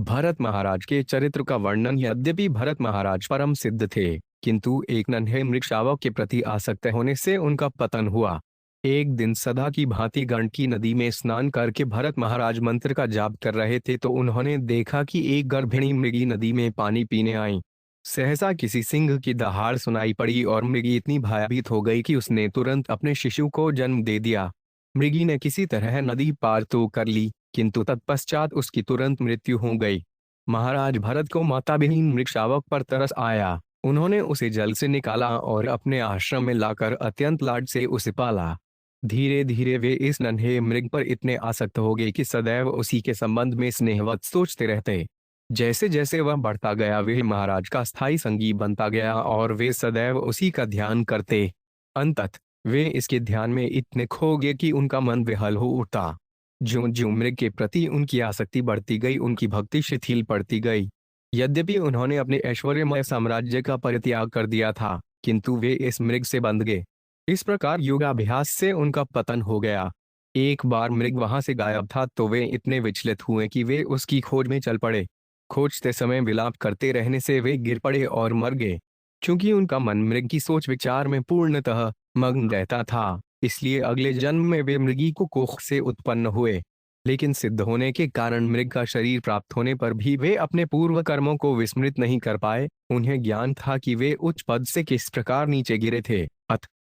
भरत महाराज के चरित्र का वर्णन। यद्यपि भरत महाराज परम सिद्ध थे, किंतु एक नन्हे मृग शावक के प्रति आसक्त होने से उनका पतन हुआ। एक दिन सदा की भांति गंडकी नदी में स्नान करके भरत महाराज मंत्र का जाप कर रहे थे तो उन्होंने देखा कि एक गर्भिणी मृगी नदी में पानी पीने आई। सहसा किसी सिंह की दहाड़ सुनाई पड़ी और मृगी इतनी भयभीत हो गई कि उसने तुरंत अपने शिशु को जन्म दे दिया। मृगी ने किसी तरह नदी पार तो कर ली, किंतु तत्पश्चात उसकी तुरंत मृत्यु हो गई। महाराज भरत को माताविहीन मृग शावक पर तरस आया। उन्होंने उसे जल से निकाला और अपने आश्रम में लाकर अत्यंत लाड से उसे पाला। धीरे धीरे वे इस नन्हे मृग पर इतने आसक्त हो गए कि सदैव उसी के संबंध में स्नेहवत सोचते रहते। जैसे जैसे वह बढ़ता गया वे महाराज का स्थायी संगी बनता गया और वे सदैव उसी का ध्यान करते। अंततः वे इसके ध्यान में इतने खो गए कि उनका मन विहल हो उठा। ज्यों ज्यों मृग के प्रति उनकी आसक्ति बढ़ती गई उनकी भक्ति शिथिल पड़ती गई। यद्यपि उन्होंने अपने ऐश्वर्यमय साम्राज्य का परित्याग कर दिया था, किंतु वे इस मृग से बंध गए। इस प्रकार योगाभ्यास से उनका पतन हो गया। एक बार मृग वहां से गायब था तो वे इतने विचलित हुए कि वे उसकी खोज में चल पड़े। खोजते समय विलाप करते रहने से वे गिर पड़े और मर गए। क्योंकि उनका मन मृग की सोच विचार में पूर्णतः मग्न रहता था, इसलिए अगले जन्म में वे मृगी को कोख से उत्पन्न हुए। लेकिन सिद्ध होने के कारण मृग का शरीर प्राप्त होने पर भी वे अपने पूर्व कर्मों को विस्मृत नहीं कर पाए। उन्हें ज्ञान था कि वे उच्च पद से किस प्रकार नीचे गिरे थे।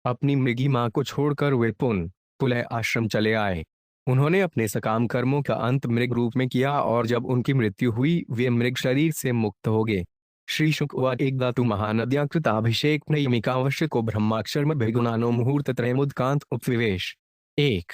अपनी मृगी मां को छोड़कर वे पुनः आश्रम चले आए। उन्होंने अपने सकाम कर्मों का अंत मृग रूप में किया और जब उनकी मृत्यु हुई वे मृग शरीर से मुक्त हो गए। श्री शुक उवाच एक धातु महानद्या कृताभिषेक नैमिकावश्य को ब्रह्माक्षर में भिगुनानो मुहूर्त त्रयमुदकांत उपविवेश। एक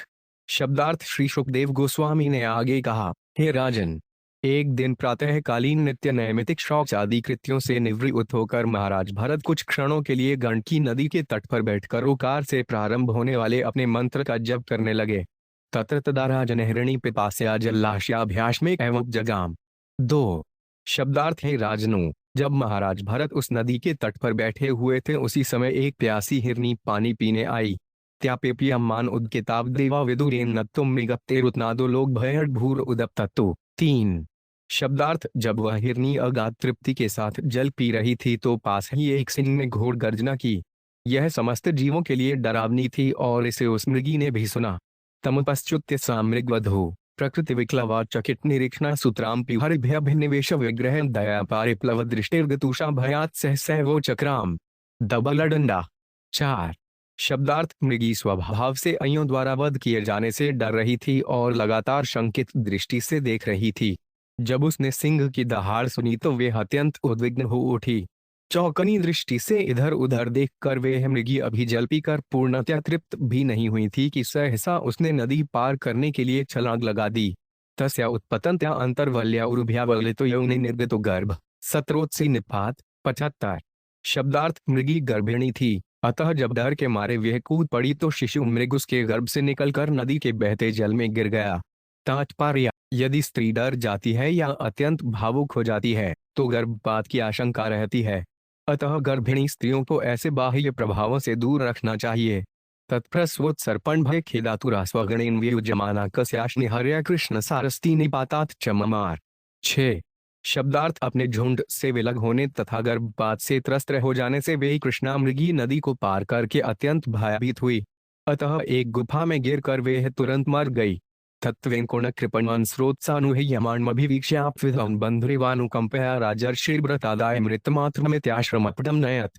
शब्दार्थ श्री शुकदेव गोस्वामी ने आगे कहा, हे राजन, एक दिन प्रातःकालीन नित्य नैमितिक शौच आदि कृत्यों से निवृत्त होकर महाराज भरत कुछ क्षणों के लिए गंडकी नदी के तट पर बैठकर ओकार से प्रारंभ होने वाले अपने मंत्र का जप करने लगे। तत्र तदा राजन हिरणी पिपास्या जलाशयाभ्यास में एवं जगाम। दो शब्दार्थ है राजनों, जब महाराज भरत उस नदी के तट पर बैठे हुए थे उसी समय एक प्यासी हिरनी पानी पीने आई। त्यापेपियमान उद्किताब देवा विदुरेन नत्तुम मृगप्तेरुत्नादो लोग भयड भूर उदप्तत्तु। तीन शब्दार्थ जब वह हिरनी अगाध तृप्ति के साथ जल पी रही थी तो पास ही एक सिंह ने घोर गर्जना की। यह समस्त जीवों के लिए डरावनी थी और इसे उस मृगी ने भी सुना। तमपश्चुत्य सा मृगवधो प्रकृति विक्लवा चकित निरीक्षण सूत्राम पिहरिभ्यभिनिवेश विग्रह दया पारिप्लव दृष्टिर्गतुषा भयात सहसैवो चक्राम। दबलडंडा। चार शब्दार्थ मृगी स्वभाव से अयों द्वारा वध किए जाने से डर रही थी और लगातार शंकित दृष्टि से देख रही थी। जब उसने सिंह की दहाड़ सुनी तो वे अत्यंत उद्विग्न हो उठी। चौकनी दृष्टि से इधर उधर देखकर वे मृगी अभी जल पीकर पूर्णतया तृप्त भी नहीं हुई थी कि सहसा उसने नदी पार करने के लिए छलांग लगा दी। तस्या उत्पतंत्या अंतर्वल्या उरुभ्यावलितो यौनि निर्गतो गर्भ। सत्रोत्सी निपात। 75 शब्दार्थ मृगी गर्भिणी थी, अतः जब डर के मारे वह कूद पड़ी तो शिशु मृग उसके गर्भ से निकलकर नदी के बहते जल में गिर गया। तात्पर्य, यदि स्त्री डर जाती है या अत्यंत भावुक हो जाती है तो गर्भपात की आशंका रहती है, अतः गर्भिणी स्त्रियों को ऐसे बाह्य प्रभावों से दूर रखना चाहिए। तत्प्रस्वोत्सर्पण भय खेदातुरास्वगणेन व्युज्यमाना कस्याश्निहर्या कृष्ण सारस्ती निपातात च ममार। 6 शब्दार्थ अपने झुंड से विलग होने तथा गर्भपात से त्रस्त हो जाने से वे कृष्णा मृगी नदी को पार करके अत्यंत भयभीत हुई, अतः एक गुफा में गिरकर वे तुरंत मर गई। तत्वेन कृपणवान स्रोत्सानुह्यमानमभिवीक्ष्याप्विधं बन्धुरिवानुकंपया राजर्षिर्व्रतादाय मृतमात्रमित्याश्रमपटं नयत।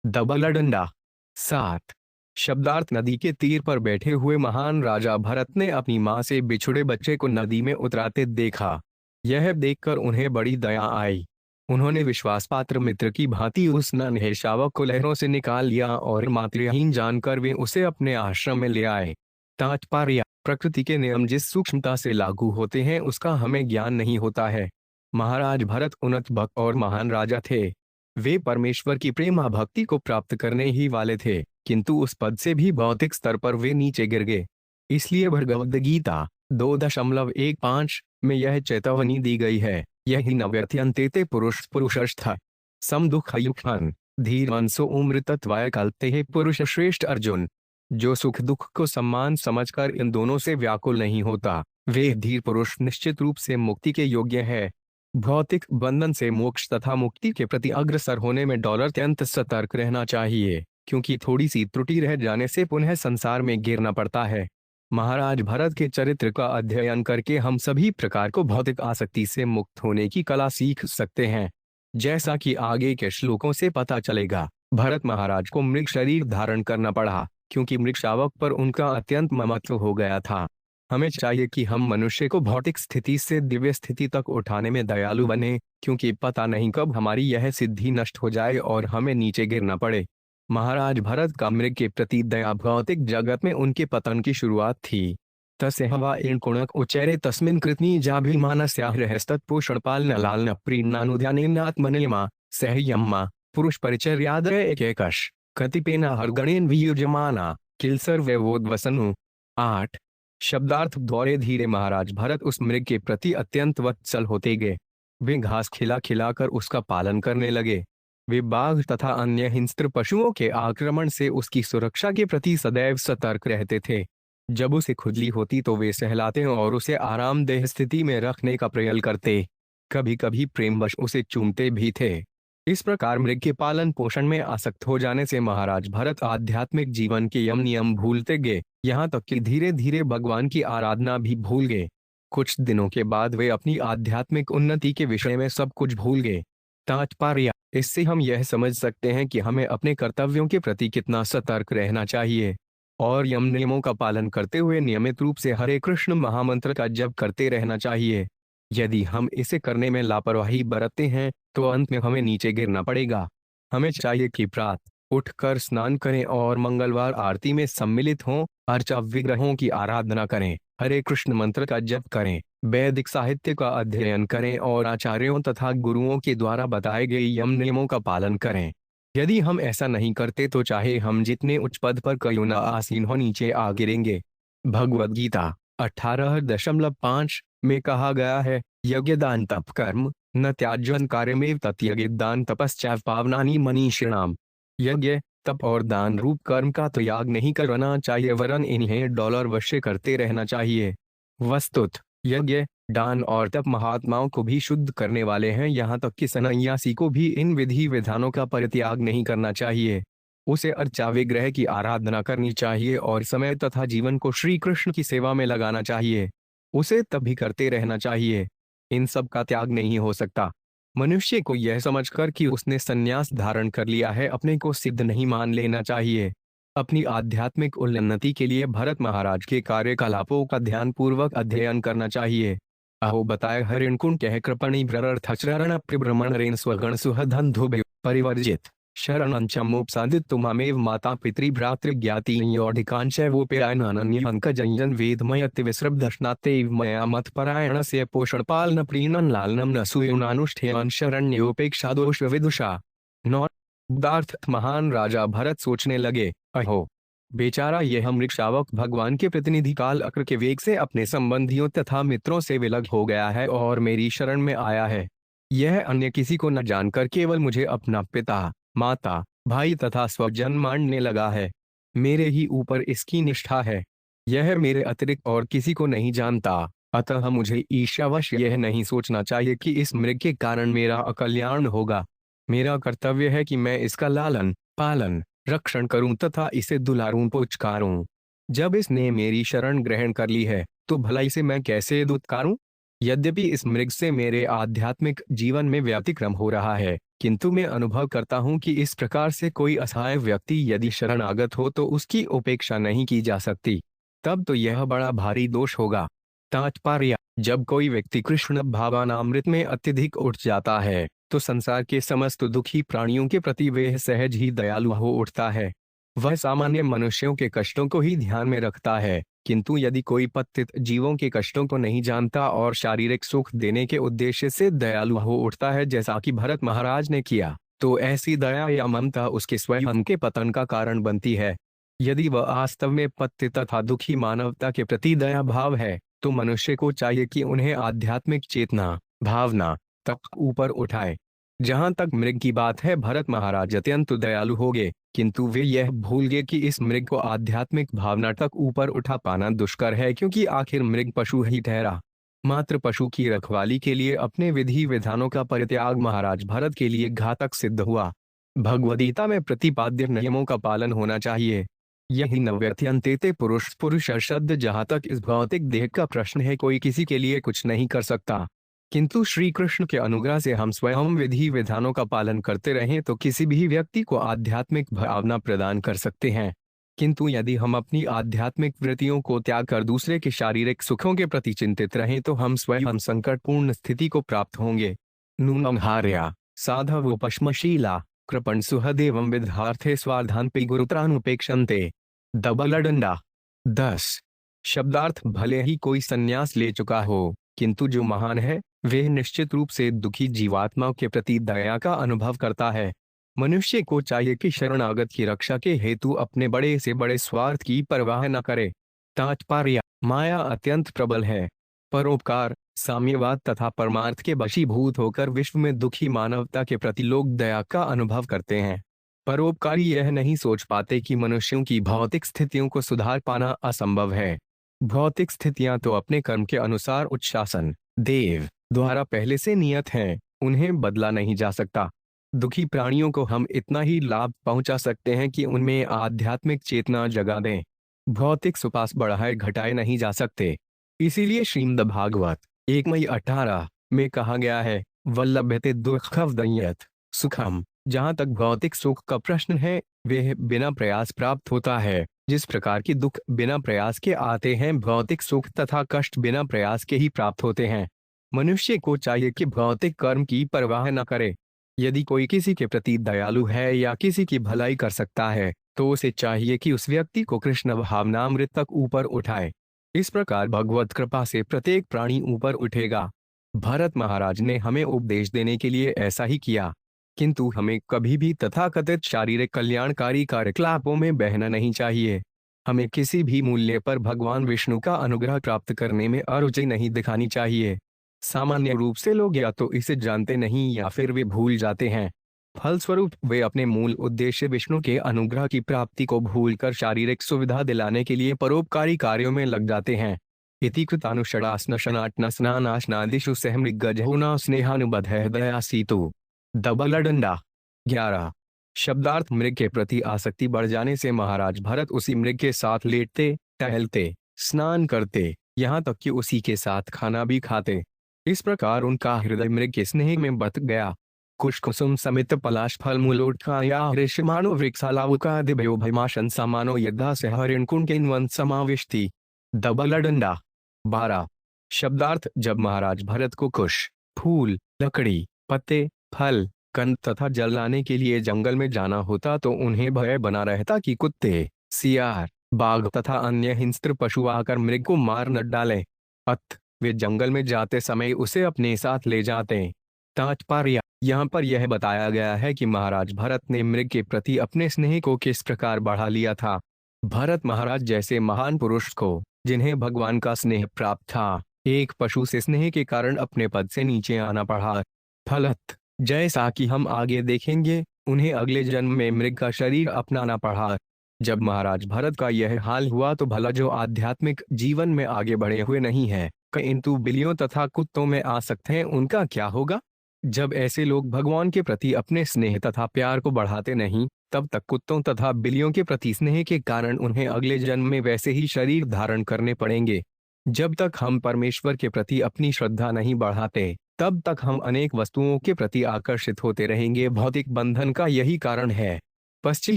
दबलडंडा। 7 शब्दार्थ नदी के तीर पर बैठे हुए महान राजा भरत ने अपनी मां से बिछुड़े बच्चे को नदी में उतराते देखा। यह देखकर उन्हें बड़ी दया आई। उन्होंने विश्वासपात्र मित्र की भांति उस नन्हे शावक को लहरों से निकाल लिया और मातृहीन जानकर वे उसे अपने आश्रम में ले आए। तात्पर्य, प्रकृति के नियम जिस सूक्ष्मता से लागू होते हैं उसका हमें ज्ञान नहीं होता है। महाराज भरत उन्नत भक्त और महान राजा थे। वे परमेश्वर की प्रेमा भक्ति को प्राप्त करने ही वाले थे, किंतु उस पद से भी भौतिक स्तर पर वे नीचे गिर गए। इसलिए भगवद गीता 2.15 में यह चेतावनी दी गई है, यही नव्यत्यंतेते पुरुषस्थ सम दुख युक्तन धीरवंसो उम्रतत्वाय कल्पते पुरुष श्रेष्ठ। अर्जुन, जो सुख दुख को सम्मान समझकर इन दोनों से व्याकुल नहीं होता वे धीर पुरुष निश्चित रूप से मुक्ति के योग्य है। भौतिक बंधन से मोक्ष तथा मुक्ति के प्रति अग्रसर होने में डॉलर अत्यंत सतर्क रहना चाहिए, क्योंकि थोड़ी सी त्रुटि रह जाने से पुनः संसार में गिरना पड़ता है। महाराज भरत के चरित्र का अध्ययन करके हम सभी प्रकार को भौतिक आसक्ति से मुक्त होने की कला सीख सकते हैं। जैसा कि आगे के श्लोकों से पता चलेगा, भरत महाराज को मृग शरीर धारण करना पड़ा, क्योंकि मृग शावक पर उनका अत्यंत ममत्व हो गया था। हमें चाहिए कि हम मनुष्य को भौतिक स्थिति से दिव्य स्थिति तक उठाने में दयालु बने, क्योंकि पता नहीं कब हमारी यह सिद्धि नष्ट हो जाए और हमें नीचे गिरना पड़े। महाराज भरत का मृग के प्रति दया भौतिक जगत में उनके पतन की शुरुआत थी। तस्य हवा कुणक उच्चैरे तस्मिन् कृत्नि जाभिमानस्याह रहस्तत्पोषणपालन लालन प्रीणानुध्यानेनात्मनियमा सह्यम्मा पुरुष परिचर्यादय एकैकश कतिपेन हरगणेन वियुज्यमाना किल सर्वैवोद्वसनु। 8 शब्दार्थ दौरे धीरे महाराज भरत उस मृग के प्रति अत्यंत वत्सल होते गए। वे घास खिला खिलाकर उसका पालन करने लगे। वे बाघ तथा अन्य हिंस्र पशुओं के आक्रमण से उसकी सुरक्षा के प्रति सदैव सतर्क रहते थे। जब उसे खुजली होती तो वे सहलाते और उसे आरामदेह स्थिति में रखने का प्रयास करते। कभी कभी प्रेमवश उसे चूमते भी थे। इस प्रकार मृग के पालन पोषण में आसक्त हो जाने से महाराज भरत आध्यात्मिक जीवन के यम नियम भूलते गए, यहाँ तक कि धीरे धीरे भगवान की आराधना भी भूल गए। कुछ दिनों के बाद वे अपनी आध्यात्मिक उन्नति के विषय में सब कुछ भूल गए। तात्पर्य, इससे हम यह समझ सकते हैं कि हमें अपने कर्तव्यों के प्रति कितना सतर्क रहना चाहिए और यम नियमों का पालन करते हुए नियमित रूप से हरे कृष्ण महामंत्र का जप करते रहना चाहिए। यदि हम इसे करने में लापरवाही बरतते हैं तो अंत में हमें नीचे गिरना पड़ेगा। हमें चाहिए कि प्रातः उठकर स्नान करें और मंगलवार आरती में सम्मिलित हों, अर्चा विग्रहों की आराधना करें, हरे कृष्ण मंत्र का जप करें, वैदिक साहित्य का अध्ययन करें और आचार्यों तथा गुरुओं के द्वारा बताए गए यम नियमों का पालन करें। यदि हम ऐसा नहीं करते तो चाहे हम जितने उच्च पद पर क्यों न आसीन हो, नीचे आ गिरेंगे। भगवद गीता 18.5 में कहा गया है, यज्ञ दान तप कर्म न त्याज्यन कार्यमेव तत्यज्ञ दान तपश्चैव पावनानि मनीषिणाम। यज्ञ तप और दान रूप कर्म का त्याग नहीं करना चाहिए, वरन इन्हें $वश्य करते रहना चाहिए। वस्तुतः यज्ञ दान और तप महात्माओं को भी शुद्ध करने वाले हैं, यहाँ तक कि सन्यासी को भी इन विधि विधानों का परित्याग नहीं करना चाहिए। उसे अर्चा विग्रह की आराधना करनी चाहिए और समय तथा जीवन को श्री कृष्ण की सेवा में लगाना चाहिए। उसे तभी करते रहना चाहिए। इन सब का त्याग नहीं हो सकता। मनुष्य को यह समझकर कि उसने संन्यास धारण कर लिया है अपने को सिद्ध नहीं मान लेना चाहिए। अपनी आध्यात्मिक उन्नति के लिए भरत महाराज के कार्यकलापों का ध्यानपूर्वक अध्ययन करना चाहिए। अहो बताए हरिणकुंड कह कृपणि भ्ररण प्रभ्रमण रेन स्वगण सुहधंधु परिवर्जित शरणंचमोपसादित तुम्हामेव माता पितृ भ्रातृ ज्ञाति योधिकांशवोपेयनन्यंकजंजन वेदमयति विसृब्धश्नातेव मया मत परायण से पोषण पालन प्रीणन लालनम न सुयुनानुष्ठेयन शरण्योपेक्षा दोष विदुषा। नौदार्थ महान राजा भरत सोचने लगे, अहो बेचारा यह मृग शावक भगवान के प्रतिनिधि काल अक्र के वेग से अपने संबंधियों तथा मित्रों से विलग हो गया है और मेरी शरण में आया है। यह अन्य किसी को न जानकर केवल मुझे अपना पिता माता भाई तथा स्वजन मानने लगा है। मेरे ही ऊपर इसकी निष्ठा है। यह मेरे अतिरिक्त और किसी को नहीं जानता, अतः मुझे ईर्ष्यावश यह नहीं सोचना चाहिए कि इस मृग के कारण मेरा अकल्याण होगा। मेरा कर्तव्य है कि मैं इसका लालन पालन रक्षण करूं तथा इसे दुलारूं पुचकारूं। जब इसने मेरी शरण ग्रहण कर ली है तो भला इसे मैं कैसे दुत्कारूं। यद्यपि इस मृग से मेरे आध्यात्मिक जीवन में व्यतिक्रम हो रहा है, किंतु मैं अनुभव करता हूं कि इस प्रकार से कोई असहाय व्यक्ति यदि शरणागत हो तो उसकी उपेक्षा नहीं की जा सकती। तब तो यह बड़ा भारी दोष होगा। तात्पर्य, जब कोई व्यक्ति कृष्ण भावानामृत में अत्यधिक उठ जाता है तो संसार के समस्त दुखी प्राणियों के प्रति वह सहज ही दयालु हो उठता है। वह सामान्य मनुष्यों के कष्टों को ही ध्यान में रखता है, किंतु यदि कोई पतित जीवों के कष्टों को नहीं जानता और शारीरिक सुख देने के उद्देश्य से दयालु हो उठता है, जैसा कि भरत महाराज ने किया, तो ऐसी दया या ममता उसके स्वयं के पतन का कारण बनती है। यदि वह वास्तव में पतित तथा दुखी मानवता के प्रति दया भाव है तो मनुष्य को चाहिए कि उन्हें आध्यात्मिक चेतना भावना तक ऊपर उठाए। जहां तक मृग की बात है, भरत महाराज अत्यंत दयालु हो गए, किंतु वे यह भूल गए कि इस मृग को आध्यात्मिक भावना तक ऊपर उठा पाना दुष्कर है, क्योंकि आखिर मृग पशु ही ठहरा। मात्र पशु की रखवाली के लिए अपने विधि विधानों का परित्याग महाराज भरत के लिए घातक सिद्ध हुआ। भगवद्गीता में प्रतिपाद्य नियमों का पालन होना चाहिए। यही नव्यत्यंतेते पुरुष पुरुष शब्द। जहाँ तक इस भौतिक देह का प्रश्न है, कोई किसी के लिए कुछ नहीं कर सकता, किंतु श्री कृष्ण के अनुग्रह से हम स्वयं विधि विधानों का पालन करते रहें तो किसी भी व्यक्ति को आध्यात्मिक भावना प्रदान कर सकते हैं। किंतु यदि हम अपनी आध्यात्मिक वृत्तियों को त्याग कर दूसरे के शारीरिक सुखों के प्रति चिंतित रहें तो हम स्वयं संकटपूर्ण स्थिति को प्राप्त होंगे। नूनम हार्या साधवोपश्मशीला कृपण सुहदेवं विद्यार्थे स्वार्धान्पि गुरुत्रानुपेक्षन्ते। दबलडंडा 10। शब्दार्थ भले ही कोई संन्यास ले चुका हो, किंतु जो महान है वह निश्चित रूप से दुखी जीवात्माओं के प्रति दया का अनुभव करता है। मनुष्य को चाहिए कि शरणागत की रक्षा के हेतु अपने बड़े से बड़े स्वार्थ की परवाह न करे। तात्पर्य, माया अत्यंत प्रबल है। परोपकार, साम्यवाद तथा परमार्थ के वशीभूत होकर विश्व में दुखी मानवता के प्रति लोग दया का अनुभव करते हैं। परोपकारी यह नहीं सोच पाते कि मनुष्यों की भौतिक स्थितियों को सुधार पाना असंभव है। भौतिक स्थितियां तो अपने कर्म के अनुसार उच्छासन देव द्वारा पहले से नियत हैं, उन्हें बदला नहीं जा सकता। दुखी प्राणियों को हम इतना ही लाभ पहुंचा सकते हैं कि उनमें आध्यात्मिक चेतना जगा दें। भौतिक सुपास बढ़ाए घटाए नहीं जा सकते। इसीलिए श्रीमद् भागवत 1:18 में कहा गया है, वल्लभ्यते दुःखवदयत् सुखम। जहाँ तक भौतिक सुख का प्रश्न है, वह बिना प्रयास प्राप्त होता है। जिस प्रकार की दुख बिना प्रयास के आते हैं, भौतिक सुख तथा कष्ट बिना प्रयास के ही प्राप्त होते हैं। मनुष्य को चाहिए कि भौतिक कर्म की परवाह न करे। यदि कोई किसी के प्रति दयालु है या किसी की भलाई कर सकता है, तो उसे चाहिए कि उस व्यक्ति को कृष्ण भावनामृत तक ऊपर उठाए। इस प्रकार भगवत कृपा से प्रत्येक प्राणी ऊपर उठेगा। भरत महाराज ने हमें उपदेश देने के लिए ऐसा ही किया, किंतु हमें कभी भी तथाकथित शारीरिक कल्याणकारी कार्यकलापों में बहना नहीं चाहिए। हमें किसी भी मूल्य पर भगवान विष्णु का अनुग्रह प्राप्त करने में अरुचि नहीं दिखानी चाहिए। सामान्य रूप से लोग या तो इसे जानते नहीं या फिर वे भूल जाते हैं। फलस्वरूप वे अपने मूल उद्देश्य विष्णु के अनुग्रह की प्राप्ति को भूलकर शारीरिक सुविधा दिलाने के लिए परोपकारी कार्यों में लग जाते हैं। इति कृतानुषडास्नशनाट्न स्नानाशनादिषु सहमृगजहुना स्नेहानुबद्धहृदयासीतु। दबलडंडा 11। शब्दार्थ, मृग के प्रति आसक्ति बढ़ जाने से महाराज भरत उसी मृग के साथ लेटते, टहलते, स्नान करते, यहाँ तक कि उसी के साथ खाना भी खाते। इस प्रकार उनका हृदय मृग के स्नेह में बत गया। कुशकुसुम समित पलाश फल मूलोत्काया ऋषिमानो वृक्षालावुका दिभयो भैमाशन समानो यद्धा से हरिणकुंड के वन समाविष्टि। दबलडंडा 12। शब्दार्थ, जब महाराज भरत को कुश, फूल, लकड़ी, पत्ते, फल, कंद तथा जल लाने के लिए जंगल में जाना होता तो उन्हें भय बना रहता कि कुत्ते, सियार, बाघ तथा अन्य हिंस्त्र पशु आकर मृग को मार न डालें। अतः वे जंगल में जाते समय उसे अपने साथ ले जाते। तात्पर्य, यहाँ पर यह बताया गया है कि महाराज भरत ने मृग के प्रति अपने स्नेह को किस प्रकार बढ़ा लिया था। भरत महाराज जैसे महान पुरुष को, जिन्हें भगवान का स्नेह प्राप्त था, एक पशु से स्नेह के कारण अपने पद से नीचे आना पड़ा। फलत, जैसा कि हम आगे देखेंगे, उन्हें अगले जन्म में मृग का शरीर अपनाना पड़ा। जब महाराज भरत का यह हाल हुआ तो भला जो आध्यात्मिक जीवन में आगे बढ़े हुए नहीं है, किंतु बिल्लियों तथा कुत्तों में आसक्त हैं, उनका क्या होगा? जब ऐसे लोग भगवान के प्रति अपने स्नेह तथा प्यार को बढ़ाते नहीं, तब तक कुत्तों तथा बिल्लियों के प्रति स्नेह के कारण उन्हें अगले जन्म में वैसे ही शरीर धारण करने पड़ेंगे। जब तक हम परमेश्वर के प्रति अपनी श्रद्धा नहीं बढ़ाते, तब तक हम अनेक वस्तुओं के प्रति आकर्षित होते रहेंगे। भौतिक बंधन का यही कारण है। पश्चि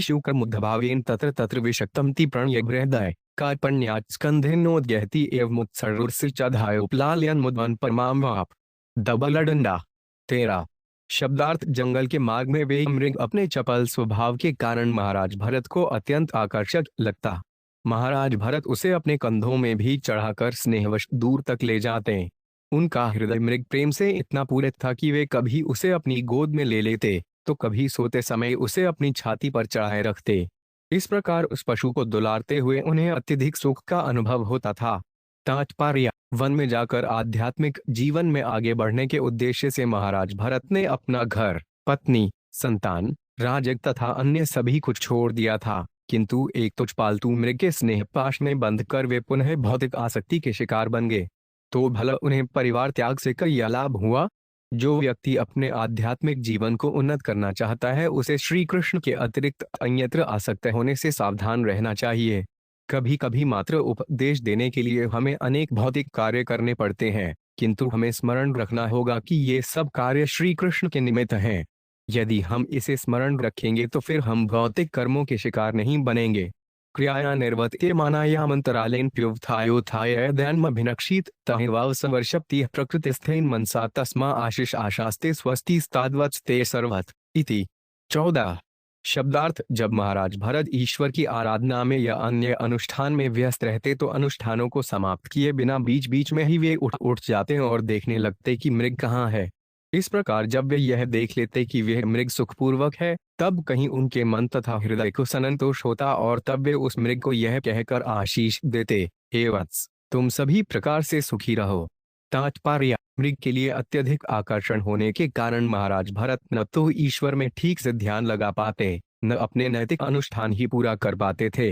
शुक्र मुद्भावेन तत्र तत्र विषक्तमति प्रणयहृदय कार्पण्यात् स्कंधेनोद्यहति एवं मुत्सर्रुर्सिचाधाय उपलालयन मुद्वन परमाम वाप। दबलडंडा 13। शब्दार्थ, जंगल के मार्ग में वे मृग अपने चपल स्वभाव के कारण महाराज भरत को अत्यंत आकर्षक लगता। महाराज भरत उसे अपने कंधों में भी चढ़ाकर स्नेहवश दूर तक ले जाते। उनका हृदय मृग प्रेम से इतना पूरित था कि वे कभी उसे अपनी गोद में ले लेते तो कभी सोते समय उसे अपनी छाती पर चढ़ाए रखते। इस प्रकार उस पशु को दुलारते हुए उन्हें अत्यधिक सुख का अनुभव होता था। तात्पर्य, वन में जाकर आध्यात्मिक जीवन में आगे बढ़ने के उद्देश्य से महाराज भरत ने अपना घर, पत्नी, संतान, राजग तथा अन्य सभी कुछ छोड़ दिया था, किंतु एक तुच्छ पालतू मृग के स्नेह पाश में बंध कर वे पुनः भौतिक आसक्ति के शिकार बन गए। तो भला उन्हें परिवार त्याग से क्या लाभ हुआ? जो व्यक्ति अपने आध्यात्मिक जीवन को उन्नत करना चाहता है उसे श्री कृष्ण के अतिरिक्त अन्यत्र आसक्त होने से सावधान रहना चाहिए। कभी कभी मात्र उपदेश देने के लिए हमें अनेक भौतिक कार्य करने पड़ते हैं, किंतु हमें स्मरण रखना होगा कि ये सब कार्य श्री कृष्ण के निमित्त हैं। यदि हम इसे स्मरण रखेंगे तो फिर हम भौतिक कर्मों के शिकार नहीं बनेंगे। क्रियाया निर्वर्तिमानायामंतरालेन प्युत्थायोत्थाय ध्यानमभिनक्षित तहिवाव सवर्षप्ति प्रकृतिस्थेन मनसा तस्मा आशीष आशास्ते स्वस्ति स्ताद्वत्स्ते सर्वत इति। 14। शब्दार्थ। जब महाराज भरत ईश्वर की आराधना में या अन्य अनुष्ठान में व्यस्त रहते तो अनुष्ठानों को समाप्त किए बिना बीच बीच में ही वे उठ जाते और देखने लगते कि मृग कहाँ है। इस प्रकार जब वे यह देख लेते कि वह मृग सुखपूर्वक है, तब कहीं उनके मन तथा हृदय को संतोष होता और तब वे उस मृग को यह कहकर आशीष देते, हे वत्स, तुम सभी प्रकार से सुखी रहो। तात्पर्य। मृग के लिए अत्यधिक आकर्षण होने के कारण महाराज भरत न तो ईश्वर में ठीक से ध्यान लगा पाते, न अपने नैतिक अनुष्ठान ही पूरा कर पाते थे।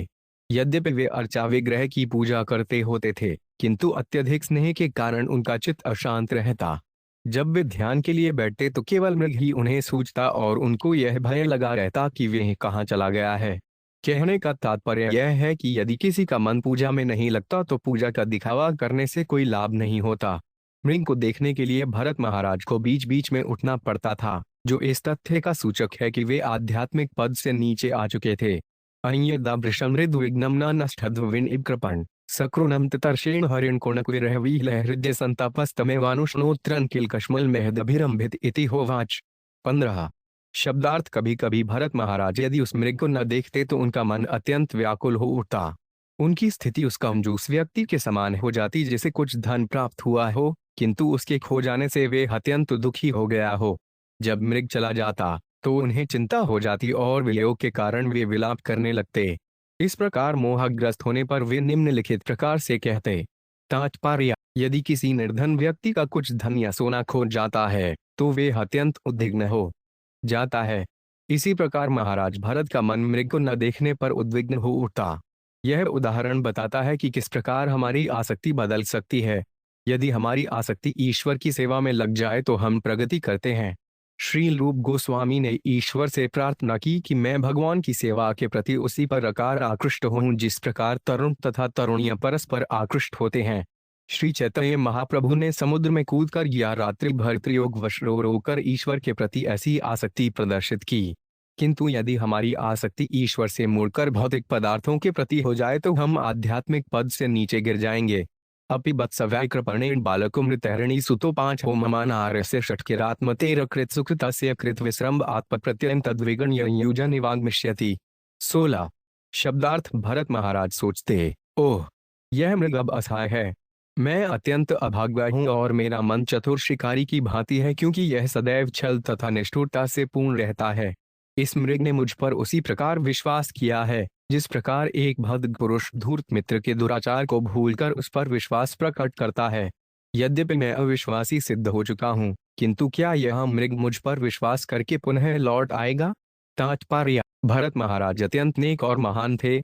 यद्यपि वे अर्चा विग्रह की पूजा करते होते थे, किंतु अत्यधिक स्नेह के कारण उनका चित्त अशांत रहता। जब वे ध्यान के लिए बैठते तो केवल मृग ही उन्हें सूझता और उनको यह भय लगा रहता कि वह कहाँ चला गया है। कहने का तात्पर्य यह है कि यदि किसी का मन पूजा में नहीं लगता तो पूजा का दिखावा करने से कोई लाभ नहीं होता। मृग को देखने के लिए भरत महाराज को बीच बीच में उठना पड़ता था, जो इस तथ्य का सूचक है कि वे आध्यात्मिक पद से नीचे आ चुके थे। अय्यदावृषमृद्विग्नम नष्टध्वविनिकृपण सकृनम तर्षेण हरिण कोणकुरहृदय संतापस्तमेवानुष्णोत्रन किलकश्मल महदभिरंभित इति होवाच। 15। शब्दार्थ। कभी कभी भरत महाराज यदि उस मृग को न देखते तो उनका मन अत्यंत व्याकुल हो उठता। उनकी स्थिति उस कंजूस व्यक्ति के समान हो जाती जिसे कुछ धन प्राप्त हुआ हो, किंतु उसके खो जाने से वे अत्यंत दुखी हो गया हो। जब मृग चला जाता तो उन्हें चिंता हो जाती और वियोग के कारण वे विलाप करने लगते। इस प्रकार मोहग्रस्त होने पर वे निम्नलिखित प्रकार से कहते। तात्पर्य। यदि किसी निर्धन व्यक्ति का कुछ धन या सोना खो जाता है तो वे अत्यंत उद्विग्न हो जाता है। इसी प्रकार महाराज भरत का मन मृग को न देखने पर उद्विग्न हो उठता। यह उदाहरण बताता है कि किस प्रकार हमारी आसक्ति बदल सकती है। यदि हमारी आसक्ति ईश्वर की सेवा में लग जाए तो हम प्रगति करते हैं। श्री रूप गोस्वामी ने ईश्वर से प्रार्थना की कि मैं भगवान की सेवा के प्रति उसी प्रकार आकृष्ट हूँ जिस प्रकार तरुण तथा तरुणियां परस्पर आकृष्ट होते हैं। श्री चैतन्य महाप्रभु ने समुद्र में कूदकर या रात्रि भर त्रियोगवश रो रोकर ईश्वर के प्रति ऐसी आसक्ति प्रदर्शित की। किंतु यदि हमारी आसक्ति ईश्वर से मुड़कर भौतिक पदार्थों के प्रति हो जाए तो हम आध्यात्मिक पद से नीचे गिर जाएंगे। अपि बत्सव्याय कृपणेन बालकुमृतहरिणी सुतो 5 होममानारस्य षट्किरात्मतेर कृत सुकृतस्य कृत विश्रम्भ आत्मप्रत्ययं तद्विगण्य युजनिवाग्मिष्यति। 16। शब्दार्थ। भरत महाराज सोचते, ओह, यह मृग अब असहाय है। मैं अत्यंत अभागा हूँ और मेरा मन चतुर शिकारी की भांति है, क्योंकि यह सदैव छल तथा निष्ठुरता से पूर्ण रहता है। इस मृग ने मुझ पर उसी प्रकार विश्वास किया है जिस प्रकार एक भद्र पुरुष धूर्त मित्र के दुराचार को भूलकर उस पर विश्वास प्रकट करता है। यद्यपि मैं अविश्वासी सिद्ध हो चुका हूँ, किंतु क्या यह मृग मुझ पर विश्वास करके पुनः लौट आएगा? तात्पर्य। भरत महाराज अत्यंत नेक और महान थे,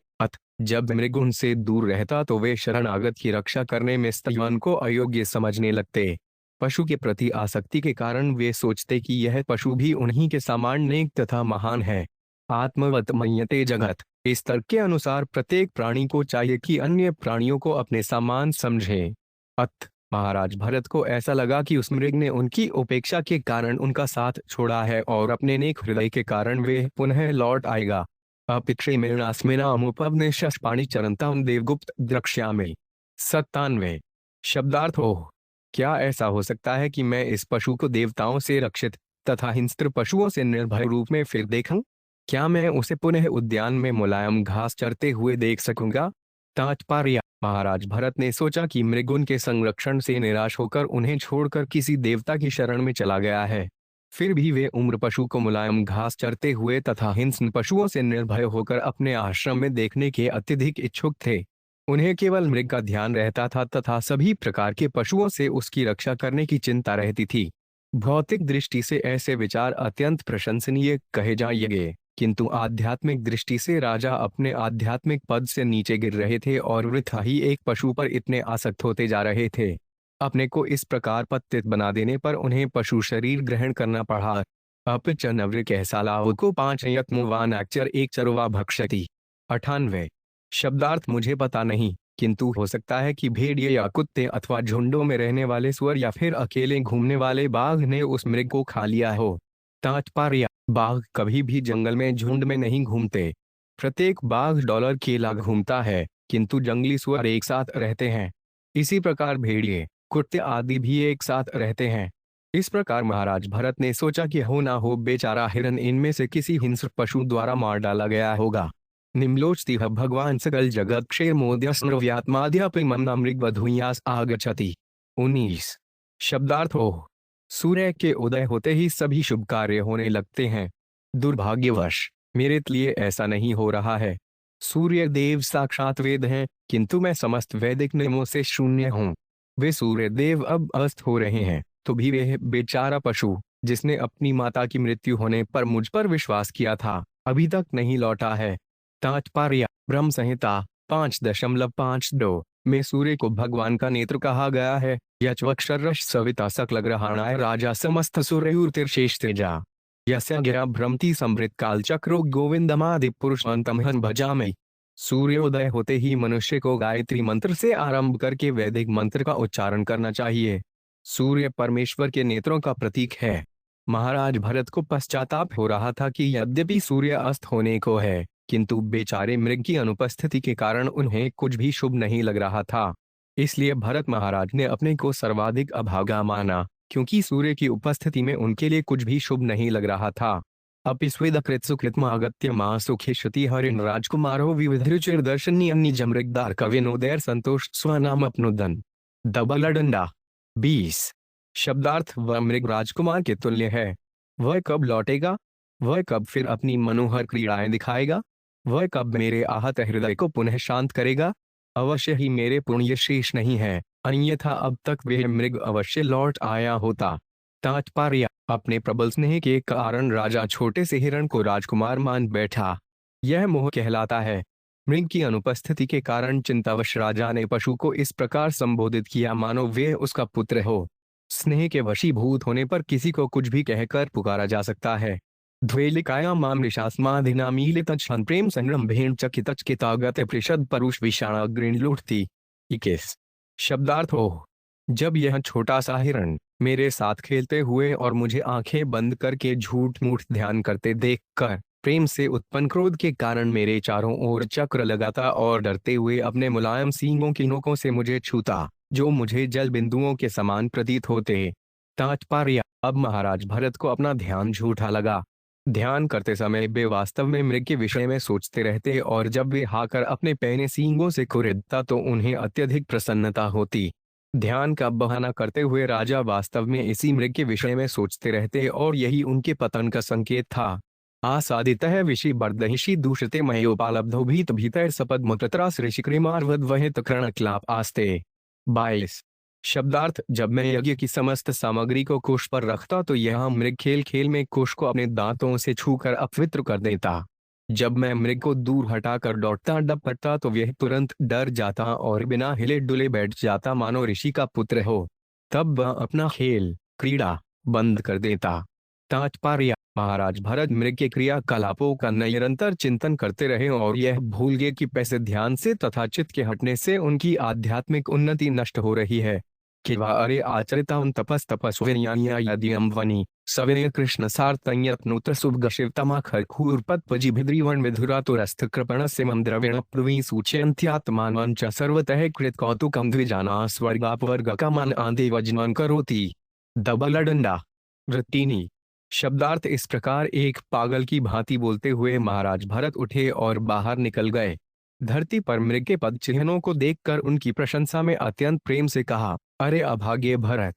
जब मृग उनसे दूर रहता तो वे शरणागत की रक्षा करने में जीवन को अयोग्य समझने लगते। पशु के प्रति आसक्ति के कारण वे सोचते कि यह पशु भी उन्हीं के समान नेक तथा महान है। आत्मवत मन्यते जगत। इस तर्क के अनुसार प्रत्येक प्राणी को चाहिए कि अन्य प्राणियों को अपने समान समझे। महाराज भरत को ऐसा लगा कि उस मृग ने उनकी उपेक्षा के कारण उनका साथ छोड़ा है और अपने नेक हृदय के कारण वे पुनः लौट आएगा। अपिक्षे मेनामुपवने शष्पाणि चरंताम देवगुप्त द्रक्ष्यामि। 97। शब्दार्थ। ओह, क्या ऐसा हो सकता है कि मैं इस पशु को देवताओं से रक्षित तथा हिंस्त्र पशुओं से निर्भय रूप में फिर देखूं? क्या मैं उसे पुनः उद्यान में मुलायम घास चरते हुए देख सकूंगा? तात्पर्य। महाराज भरत ने सोचा कि मृग उनके संरक्षण से निराश होकर उन्हें छोड़कर किसी देवता की शरण में चला गया है। फिर भी वे उम्र पशु को मुलायम घास चरते हुए तथा हिंस्र पशुओं से निर्भय होकर अपने आश्रम में देखने के अत्यधिक इच्छुक थे। उन्हें केवल मृग का ध्यान रहता था तथा सभी प्रकार के पशुओं से उसकी रक्षा करने की चिंता रहती थी। भौतिक दृष्टि से ऐसे विचार अत्यंत प्रशंसनीय कहे जाएंगे, किंतु आध्यात्मिक दृष्टि से राजा अपने आध्यात्मिक पद से नीचे गिर रहे थे और वृथा ही एक पशु पर इतने आसक्त होते जा रहे थे। अपने को इस प्रकार पतित बना देने पर उन्हें पशु शरीर ग्रहण करना पड़ा। अपिच नव्य कैसालाओ को 5 यत्मुवान अक्षर एक चरवा भक्षति। 98 शब्दार्थ मुझे पता नहीं, किंतु हो सकता है कि भेड़िए या कुत्ते अथवा झुंडों में रहने वाले सुअर या फिर अकेले घूमने वाले बाघ ने उस मृग को खा लिया हो। तात्पर्य, बाघ कभी भी जंगल में झुंड में नहीं घूमते। प्रत्येक बाघ डॉलर केला घूमता है, किंतु जंगली सुअर एक साथ रहते हैं। इसी प्रकार भेड़िए, कुत्ते आदि भी एक साथ रहते हैं। इस प्रकार महाराज भरत ने सोचा कि हो ना हो बेचारा हिरन इनमें से किसी हिंस्र पशु द्वारा मार डाला गया होगा। निम्लोचतिह भगवान सकल जगत क्षेर मोद्यस्मृव्यात्माद्यापिमन्नामृगवधूयास आगच्छति। 19 शब्दार्थ हो, सूर्य के उदय होते ही सभी शुभ कार्य होने लगते हैं। दुर्भाग्यवश मेरे लिए ऐसा नहीं हो रहा है। सूर्य देव साक्षात वेद हैं, किंतु मैं समस्त वैदिक नियमों से शून्य हूँ। वे सूर्य देव अब अस्त हो रहे हैं, तो भी वह बेचारा पशु जिसने अपनी माता की मृत्यु होने पर मुझ पर विश्वास किया था, अभी तक नहीं लौटा है। तात्पर्य, ब्रह्म संहिता 5.52 में सूर्य को भगवान का नेत्र कहा गया है। यच्वक्षरश सविता सकल ग्रहणाय राजा समस्त सूर्यर्तिर्शेष तेजा यस्य गिरा भ्रमति समृत काल चक्रो गोविंदमादि पुरुषोत्तमहं भजामि। सूर्योदय होते ही मनुष्य को गायत्री मंत्र से आरंभ करके वैदिक मंत्र का उच्चारण करना चाहिए। सूर्य परमेश्वर के नेत्रों का प्रतीक है। महाराज भरत को पश्चाताप हो रहा था कि यद्यपि सूर्य अस्त होने को है, किंतु बेचारे मृग की अनुपस्थिति के कारण उन्हें कुछ भी शुभ नहीं लग रहा था। इसलिए भरत महाराज ने अपने को सर्वाधिक अभागा माना, क्योंकि सूर्य की उपस्थिति में उनके लिए कुछ भी शुभ नहीं लग रहा था। अपिस्वेदकृत सुकृतमागत्य मां सुखिष्यति हरिण राजकुमारो विविधरुचिर्दर्शनीयन्निजमृगदार कविनोदयर संतोष स्वनाम अपनुदन। दबलडंडा 20 शब्दार्थ, वह मृग राजकुमार के तुल्य है। वह कब लौटेगा? वह कब फिर अपनी मनोहर क्रीड़ाएं दिखाएगा? वह कब मेरे आहत हृदय को पुनः शांत करेगा? अवश्य ही मेरे पुण्य शेष नहीं है, अन्यथा अब तक वह मृग अवश्य लौट आया होता। तात्पर्य, अपने प्रबल स्नेह के कारण राजा छोटे से हिरण को राजकुमार मान बैठा। यह मोह कहलाता है। मृग की अनुपस्थिति के कारण चिंतावश राजा ने पशु को इस प्रकार संबोधित किया मानो वे उसका पुत्र हो। स्नेह के वशीभूत होने पर किसी को कुछ भी कहकर पुकारा जा सकता है। द्वेलिकाया माम ऋषास्मादिनामीलित प्रेम संरंभेण चकितचकितागत पृषद परुष विषाणाग्रिण लुठती। 21 शब्दार्थ हो, जब यह छोटा सा हिरण मेरे साथ खेलते हुए और मुझे आंखें बंद करके झूठ मूठ ध्यान करते देखकर प्रेम से उत्पन्न क्रोध के कारण मेरे चारों ओर चक्र लगाता और डरते हुए अपने मुलायम सींगों की नोकों से मुझे छूता, जो मुझे जल बिंदुओं के समान प्रतीत होते। तात्पर्य, अब महाराज भरत को अपना ध्यान झूठा लगा। ध्यान करते समय वे वास्तव में मृग के विषय में सोचते रहते और जब वे हाकर अपने पैने सींगों से खुरिदता तो उन्हें अत्यधिक प्रसन्नता होती। ध्यान का बहाना करते हुए राजा वास्तव में इसी मृग के विषय में सोचते रहते और यही उनके पतन का संकेत था। आसादितः विषि बर्दहिषि दूषिते मयोपालब्धो भीत भीतर सपद्मतत्रास ऋषिक्रिमार्वद वहित कृणक्लाप आस्ते। 22 शब्दार्थ, जब मैं यज्ञ की समस्त सामग्री को कुश पर रखता तो यह मृग खेल खेल में कुश को अपने दांतों से छूकर अपवित्र कर देता। जब मैं मृग को दूर हटाकर दौड़ता डपटता तो वह तुरंत डर जाता और बिना हिले डुले बैठ जाता मानो ऋषि का पुत्र हो। तब वह अपना खेल क्रीड़ा बंद कर देता। तात्पर्य, महाराज भरत मृग के क्रियाकलापों का निरंतर चिंतन करते रहे और यह भूल गए कि पैसे ध्यान से तथा चित्त के हटने से उनकी आध्यात्मिक उन्नति नष्ट हो रही है। अरे आचरिता तपस तपस्विन्यान्यायदियं वनि सविनय कृष्ण सार्थयत्नुत्र सुभगशिवतमाखर खूर्पत्पजि भिद्रीवण विधुरातुरस्थ कृपणस्य मम द्रविण प्लुवी सूचयन्त्यात्मानं च सर्वतः कृत कौतुकं द्विजाना स्वर्गापवर्गकमन आदेवजनान् करोति। दबलडंडा वृत्तिनी शब्दार्थ, इस प्रकार एक पागल की भांति बोलते हुए महाराज भरत उठे और बाहर निकल गए। धरती पर मृग के पद चिन्हों को देखकर उनकी प्रशंसा में अत्यंत प्रेम से कहा, अरे अभागे भरत,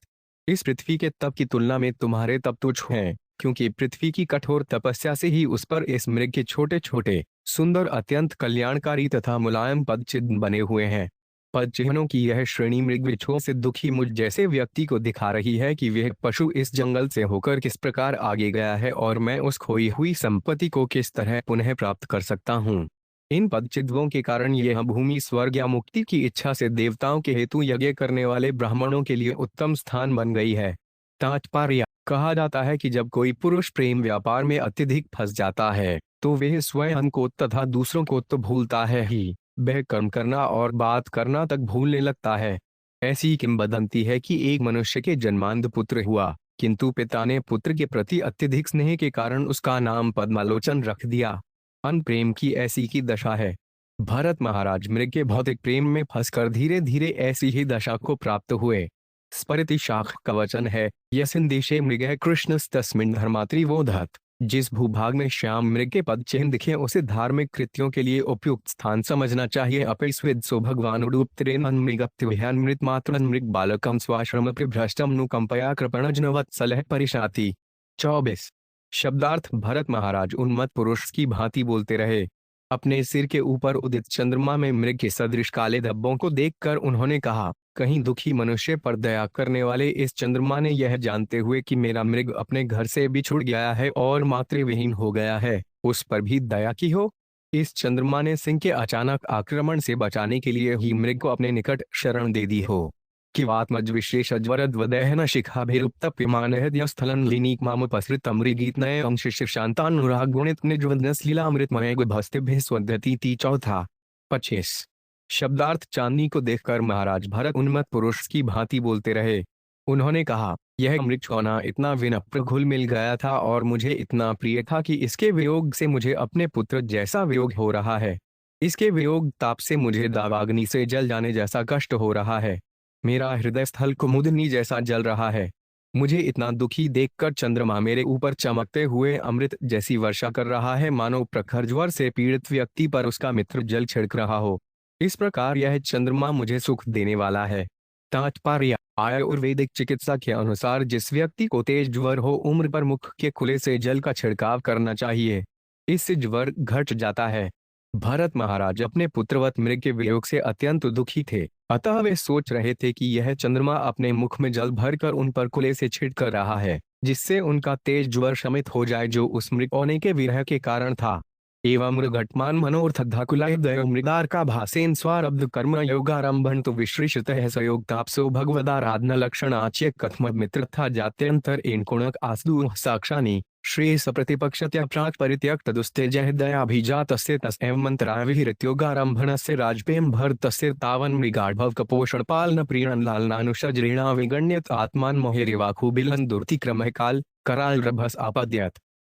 इस पृथ्वी के तप की तुलना में तुम्हारे तप तुच्छ हैं, क्योंकि पृथ्वी की कठोर तपस्या से ही उस पर इस मृग के छोटे छोटे सुंदर अत्यंत कल्याणकारी तथा मुलायम पद चिन्ह बने हुए हैं। पद चिन्हों की यह श्रेणी मृग विच्छोह से दुखी मुझ जैसे व्यक्ति को दिखा रही है कि वह पशु इस जंगल से होकर किस प्रकार आगे गया है और मैं उस खोई हुई संपत्ति को किस तरह पुनः प्राप्त कर सकता हूँ। इन पदचिह्नों के कारण यह भूमि स्वर्ग या मुक्ति की इच्छा से देवताओं के हेतु यज्ञ करने वाले ब्राह्मणों के लिए उत्तम स्थान बन गई है। तात्पर्य, कहा जाता है कि जब कोई पुरुष प्रेम व्यापार में अत्यधिक फंस जाता है तो वह स्वयं को तथा दूसरों को तो भूलता है ही, वह कर्म करना और बात करना तक भूलने लगता है। ऐसी किंवदंती है कि एक मनुष्य के जन्मांध पुत्र हुआ, किंतु पिता ने पुत्र के प्रति अत्यधिक स्नेह के कारण उसका नाम पद्मालोचन रख दिया। अन प्रेम की ऐसी की दशा है। भरत महाराज मृग के भौतिक प्रेम में फंसकर धीरे धीरे ऐसी ही दशा को प्राप्त हुए। स्मृति शाख का वचन है, यस्मिन्देशे मृगः कृष्णस्तस्मिन् धर्मात्रिवोधत। जिस भूभाग में श्याम मृग के पद चिन्ह दिखे उसे धार्मिक कृत्यों के लिए उपयुक्त स्थान समझना चाहिए। अपिस्विद्सो भगवान उडुप्तरेण मृगत्विहान्मृत मात्र मृग बालकम स्वाश्रम प्रभ्रष्टम नुकंपया कृपणजनवत्सलः परिशाति। 24। शब्दार्थ, भरत महाराज उन्मत्त पुरुष की भांति बोलते रहे। अपने सिर के ऊपर उदित चंद्रमा में मृग के सदृश काले धब्बों को देखकर उन्होंने कहा, कहीं दुखी मनुष्य पर दया करने वाले इस चंद्रमा ने यह जानते हुए कि मेरा मृग अपने घर से बिछुड़ गया है और मातृविहीन हो गया है, उस पर भी दया की हो। इस चंद्रमा ने सिंह के अचानक आक्रमण से बचाने के लिए ही मृग को अपने निकट शरण दे दी हो। किवात्मज विशेषज्वरद्वदहन शिखाभिरुप्तप्यमानहद्यस्थलं लीनीकमामुपसृतमृगीतनयं शिशिरशान्तानुरागुणित निजवदनसलीलामृतमय गुभस्तिभिः स्वदतीति। 4। 25। शब्दार्थ, चांदनी को देखकर महाराज भरत उन्मत्त पुरुष की भांति बोलते रहे। उन्होंने कहा, यह मृगचौना इतना विनम्र घुल मिल गया था और मुझे इतना प्रिय था कि इसके वियोग से मुझे अपने पुत्र जैसा वियोग हो रहा है। इसके वियोग ताप से मुझे दावाग्नि से जल जाने जैसा कष्ट हो रहा है। मेरा हृदय स्थल कुमुदनी जैसा जल रहा है। मुझे इतना दुखी देखकर चंद्रमा मेरे ऊपर चमकते हुए अमृत जैसी वर्षा कर रहा है, मानो प्रखर ज्वर से पीड़ित व्यक्ति पर उसका मित्र जल छिड़क रहा हो। इस प्रकार यह चंद्रमा मुझे सुख देने वाला है। तात्पर्य, आयुर्वेदिक चिकित्सा के अनुसार जिस व्यक्ति को तेज ज्वर हो, उम्र पर मुख के खुले से जल का छिड़काव करना चाहिए, इससे ज्वर घट जाता है। भरत महाराज अपने पुत्रवत मृग के वियोग से अत्यंत दुखी थे, अतः वे सोच रहे थे कि यह चंद्रमा अपने मुख में जल भरकर उन पर कुले से छिड़क कर रहा है, जिससे उनका तेज ज्वर शमित हो जाए जो उस मृग होने के विरह के कारण था। एवं मृगटमान मनोर्थधाकुलाय मृगार का भासेन स्वारब्ध कर्म योगारंभन तो विश्रिषित है सयोग तापसो भगवदाराधना लक्षण आच्य कथम मित्र था जात्यंतर एन कुणक आसदू साक्षानी श्रेयस प्रतिपक्षत्या प्राक परित्यक्त दुस्तेजः दयाभिजातस्य तस्एव मंत्राय विहिरत्योगारंभणस्य राजपेम भरतस्य तावन मृगाढव कपोषण पालन प्रीणन लालनानुषजृणा विगण्यत आत्मान मोहिरिवाखुबिलन दुर्तिक्रमः काल कराल रभस आपद्यत।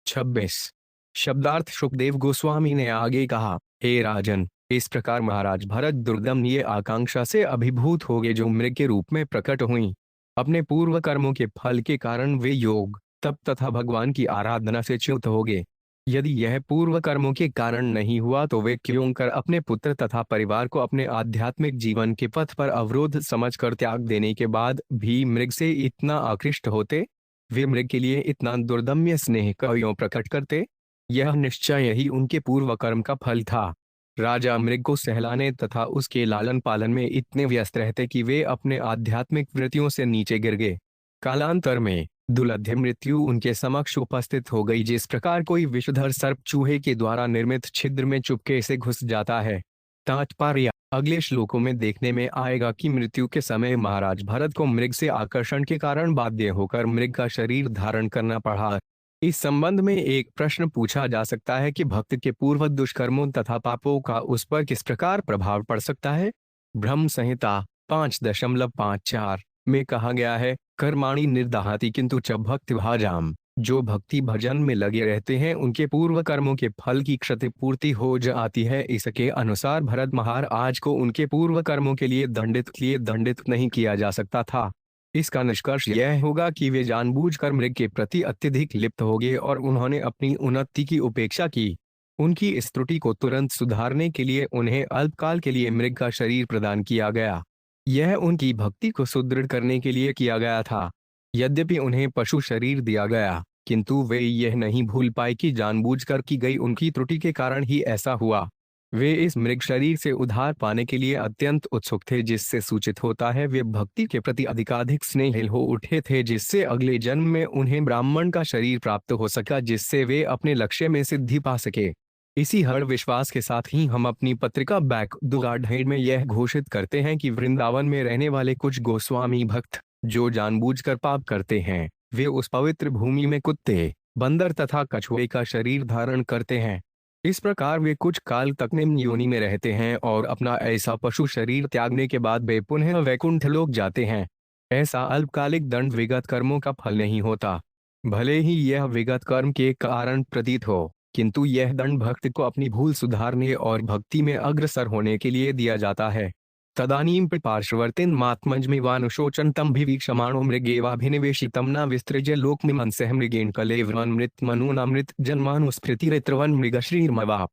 26। शब्दार्थ, सुखदेव गोस्वामी ने आगे कहा, हे राजन, इस प्रकार महाराज भरत दुर्दमनीय आकांक्षा से अभिभूत हो गए जो मृग के रूप में प्रकट हुई। अपने पूर्व कर्मों के फल के कारण वे योग तप तथा भगवान की आराधना से च्युत हो गए। यदि यह पूर्व कर्मों के कारण नहीं हुआ तो वे क्यों कर अपने पुत्र तथा परिवार को अपने आध्यात्मिक जीवन के पथ पर अवरोध समझकर त्याग देने के बाद भी मृग से इतना आकृष्ट होते? वे मृग के लिए इतना दुर्दम्य स्नेह क्यों प्रकट करते? यह निश्चय ही उनके पूर्व कर्म का फल था। राजा मृग को सहलाने तथा उसके लालन पालन में इतने व्यस्त रहते कि वे अपने आध्यात्मिक वृत्तियों से नीचे गिर गए। कालांतर में दुलद्य मृत्यु उनके समक्ष उपस्थित हो गई, जिस प्रकार कोई विषधर सर्प चूहे के द्वारा निर्मित छिद्र में चुपके से घुस जाता है। तात्पर्य, अगले श्लोकों में देखने में आएगा कि मृत्यु के समय महाराज भरत को मृग से आकर्षण के कारण बाध्य होकर मृग का शरीर धारण करना पड़ा। इस संबंध में एक प्रश्न पूछा जा सकता है कि भक्त के पूर्व दुष्कर्मों तथा पापों का उस पर किस प्रकार प्रभाव पड़ सकता है। ब्रह्म संहिता 5.54 में कहा गया है, कर्माणि निर्दहाति किंतु च भक्ति भाजाम। जो भक्ति भजन में लगे रहते हैं उनके पूर्व कर्मों के फल की क्षतिपूर्ति हो जाती है। इसके अनुसार भरत महाराज को उनके पूर्व कर्मों के लिए दंडित नहीं किया जा सकता था। इसका निष्कर्ष यह होगा कि वे जानबूझकर मृग के प्रति अत्यधिक लिप्त हो गए और उन्होंने अपनी उन्नति की उपेक्षा की। उनकी इस त्रुटि को तुरंत सुधारने के लिए उन्हें अल्पकाल के लिए मृग का शरीर प्रदान किया गया। यह उनकी भक्ति को सुदृढ़ करने के लिए किया गया था। यद्यपि उन्हें पशु शरीर दिया गया, किंतु वे यह नहीं भूल पाए कि जानबूझकर की गई उनकी त्रुटि के कारण ही ऐसा हुआ। वे इस मृग शरीर से उद्धार पाने के लिए अत्यंत उत्सुक थे, जिससे सूचित होता है वे भक्ति के प्रति अधिकाधिक स्नेहिल हो उठे थे, जिससे अगले जन्म में उन्हें ब्राह्मण का शरीर प्राप्त हो सका, जिससे वे अपने लक्ष्य में सिद्धि पा सके। इसी हर विश्वास के साथ ही हम अपनी पत्रिका बैक द गार्डहेड में यह घोषित करते हैं कि वृंदावन में रहने वाले कुछ गोस्वामी भक्त जो जानबूझकर पाप करते हैं, वे उस पवित्र भूमि में कुत्ते, बंदर तथा कछुए का शरीर धारण करते हैं। इस प्रकार वे कुछ काल तक निम्न योनि में रहते हैं और अपना ऐसा पशु शरीर त्यागने के बाद वे पुनः वैकुंठ लोक जाते हैं। ऐसा अल्पकालिक दंड विगत कर्मों का फल नहीं होता। भले ही यह विगत कर्म के कारण प्रतीत हो, किंतु यह दंड भक्त को अपनी भूल सुधारने और भक्ति में अग्रसर होने के लिए दिया जाता है। तदानीं पार्श्ववर्तिन मात्मजमिवानुशोचन्तम भिवीक्षमाणो मृगेवाभिनिवेशितं न विसृज्य लोकमिमंसः मृगेण कलेवरन्मृत मनूनामृत जन्मानुस्मृतिरित्रवन् मृगश्रीर्मवाप।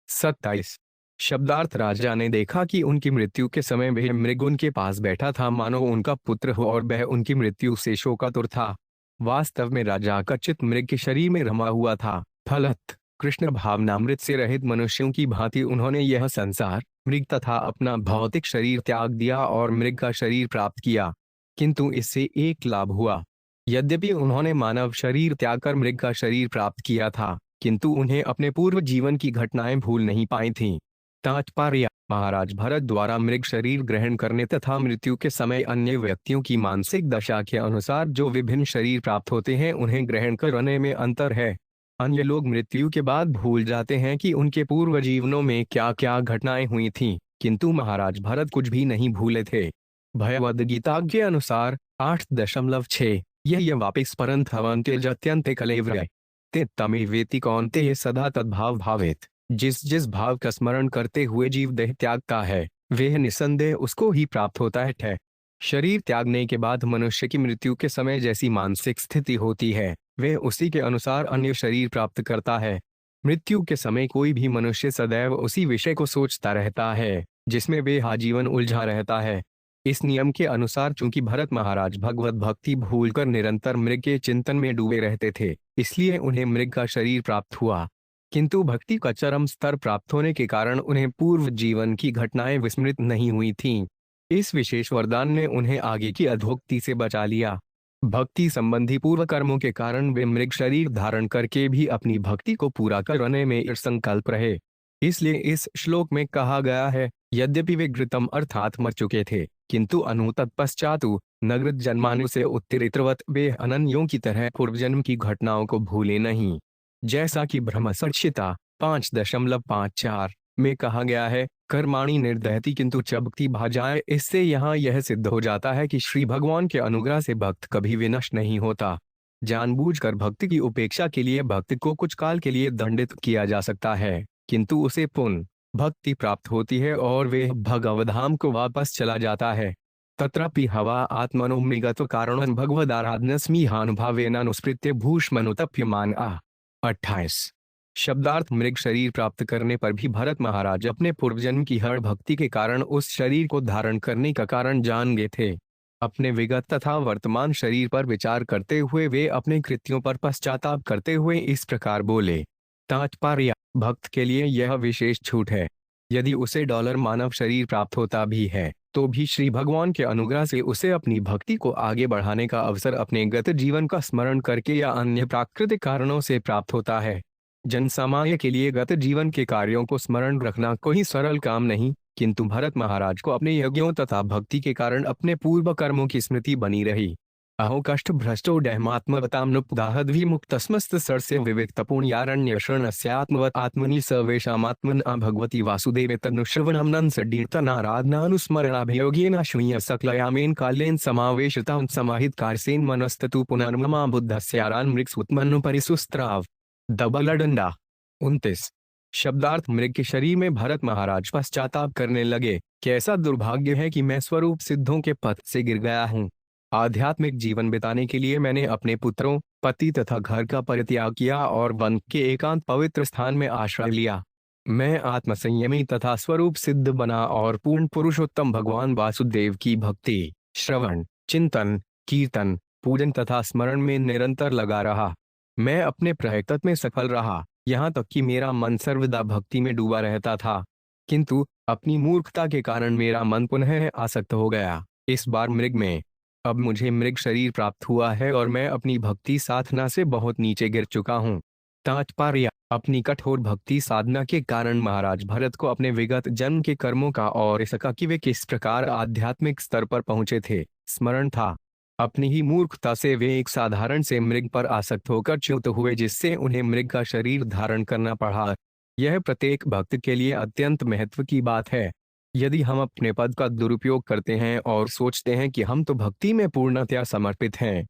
27। शब्दार्थ राजा ने देखा कि उनकी मृत्यु के समय वह मृग उनके पास बैठा था मानो उनका पुत्र हो और वह उनकी मृत्यु से शोकातुर था। वास्तव में राजा का चित्त मृग के शरीर में रमा हुआ था। फलत कृष्ण भावनामृत से रहित मनुष्यों की भांति उन्होंने यह संसार, मृग तथा अपना भौतिक शरीर त्याग दिया और मृग का शरीर प्राप्त किया। किंतु इससे एक लाभ हुआ। यद्यपि उन्होंने मानव शरीर त्याग कर मृग का शरीर प्राप्त किया था, किंतु उन्हें अपने पूर्व जीवन की घटनाएं भूल नहीं पाई थीं। तात्पर्य: महाराज भरत द्वारा मृग शरीर ग्रहण करने तथा मृत्यु के समय अन्य व्यक्तियों की मानसिक दशा के अनुसार जो विभिन्न शरीर प्राप्त होते हैं उन्हें ग्रहण करने में अंतर है। अन्य लोग मृत्यु के बाद भूल जाते हैं कि उनके पूर्व जीवनों में क्या क्या घटनाएं हुई थीं, किंतु महाराज भरत कुछ भी नहीं भूले थे। भगवद गीता के अनुसार 8.6 यह वापिस परंत हवन्ते जत्यंते कलेव्रय ते तमे वेति कौन्ते सदा तद्भाव भावेत। जिस भाव का स्मरण करते हुए जीव देह त्यागता है, वह निसंदेह उसको ही प्राप्त होता है। शरीर त्यागने के बाद मनुष्य की मृत्यु के समय जैसी मानसिक स्थिति होती है, वह उसी के अनुसार अन्य शरीर प्राप्त करता है। मृत्यु के समय कोई भी मनुष्य सदैव उसी विषय को सोचता रहता है जिसमें वे आजीवन उलझा रहता है। इस नियम के अनुसार चूंकि भरत महाराज भगवत भक्ति भूलकर निरंतर मृग के चिंतन में डूबे रहते थे, इसलिए उन्हें मृग का शरीर प्राप्त हुआ। किंतु भक्ति का चरम स्तर प्राप्त होने के कारण उन्हें पूर्व जीवन की घटनाएं विस्मृत नहीं हुई थीं। इस विशेष वरदान ने उन्हें आगे की अधोगति से बचा लिया। भक्ति संबंधी पूर्व कर्मों के कारण वे मृग शरीर धारण करके भी अपनी भक्ति को पूरा करने में संकल्प रहे। इसलिए इस श्लोक में कहा गया है, यद्यपि वे घृतम अर्थात मर चुके थे, किंतु अनुतत्पश्चातु नगृत जन्मानु से उत्तरेतरवत वे अनन्यों की तरह पूर्वजन्म की घटनाओं को भूले नहीं। जैसा कि ब्रह्मसंहिता 5.54 में कहा गया है, कर्माणि निर्दहति किंतु चबक्ति भाजाए। इससे यहाँ यह सिद्ध हो जाता है कि श्री भगवान के अनुग्रह से भक्त कभी विनष्ट नहीं होता। जानबूझकर भक्ति की उपेक्षा के लिए भक्त को कुछ काल के लिए दंडित किया जा सकता है, किंतु उसे पुनः भक्ति प्राप्त होती है और वे भगवधाम को वापस चला जाता है। तत्रापि हवा आत्मनो मृगत्व कारणं भगवदाराधनस्मिहानुभावेनानुस्मृत्य भूष्मनुतप्यमान आ। 28। शब्दार्थ मृग शरीर प्राप्त करने पर भी भरत महाराज अपने पूर्वजन्म की हर भक्ति के कारण उस शरीर को धारण करने का कारण जान गए थे। अपने विगत तथा वर्तमान शरीर पर विचार करते हुए वे अपने कृत्यों पर पश्चाताप करते हुए इस प्रकार बोले। तात्पर्य: भक्त के लिए यह विशेष छूट है। यदि उसे डॉलर मानव शरीर प्राप्त होता भी है, तो भी श्री भगवान के अनुग्रह से उसे अपनी भक्ति को आगे बढ़ाने का अवसर अपने गत जीवन का स्मरण करके या अन्य प्राकृतिक कारणों से प्राप्त होता है। जनसामान्य के लिए गत जीवन के कार्यों को स्मरण रखना कोई सरल काम नहीं, किंतु भरत महाराज को अपने यज्ञों तथा भक्ति के कारण अपने पूर्व कर्मों की स्मृति बनी रही। अहो कष्ट भ्रष्टो डहमात्मवताम्नुपदाहद्विमुक्तस्मस्त सरस्य विविक्तपुण्यारण्य शरणस्यात्मवत् आत्मनि सर्वेषामात्मना भगवती वासुदेवे तन्नुश्रवणं नंसडीर्तनाराधनानुस्मरणाभियोगेन श्रूय सकलयामेन कालेन समावेशितां समाहितकारसेन मनस्ततु पुनर्ममा बुद्धस्यारान् मृगसुत्मन्नुपरिसुस्त्राव। दबलडंडा। 29। शब्दार्थ मृग के शरीर में भरत महाराज पश्चाताप करने लगे, कैसा दुर्भाग्य है कि मैं स्वरूप सिद्धों के पथ से गिर गया हूँ। आध्यात्मिक जीवन बिताने के लिए मैंने अपने पुत्रों, पति तथा घर का परित्याग किया और वन के एकांत पवित्र स्थान में आश्रय लिया। मैं आत्मसंयमी तथा स्वरूप सिद्ध बना और पूर्ण पुरुषोत्तम भगवान वासुदेव की भक्ति, श्रवण, चिंतन, कीर्तन, पूजन तथा स्मरण में निरंतर लगा रहा। मैं अपने प्रयत्न में सफल रहा, यहाँ तक कि मेरा मन सर्वदा भक्ति में डूबा रहता था। किंतु अपनी मूर्खता के कारण मेरा मन पुनः आसक्त हो गया, इस बार मृग में। अब मुझे मृग शरीर प्राप्त हुआ है और मैं अपनी भक्ति साधना से बहुत नीचे गिर चुका हूँ। तात्पर्य: अपनी कठोर भक्ति साधना के कारण महाराज भरत को अपने विगत जन्म के कर्मों का और इसका कि वे किस प्रकार आध्यात्मिक स्तर पर पहुंचे थे स्मरण था। अपनी ही मूर्खता से वे एक साधारण से मृग पर आसक्त होकर च्युत हुए, जिससे उन्हें मृग का शरीर धारण करना पड़ा। यह प्रत्येक भक्त के लिए अत्यंत महत्व की बात है। यदि हम अपने पद का दुरुपयोग करते हैं और सोचते हैं कि हम तो भक्ति में पूर्णतया समर्पित हैं,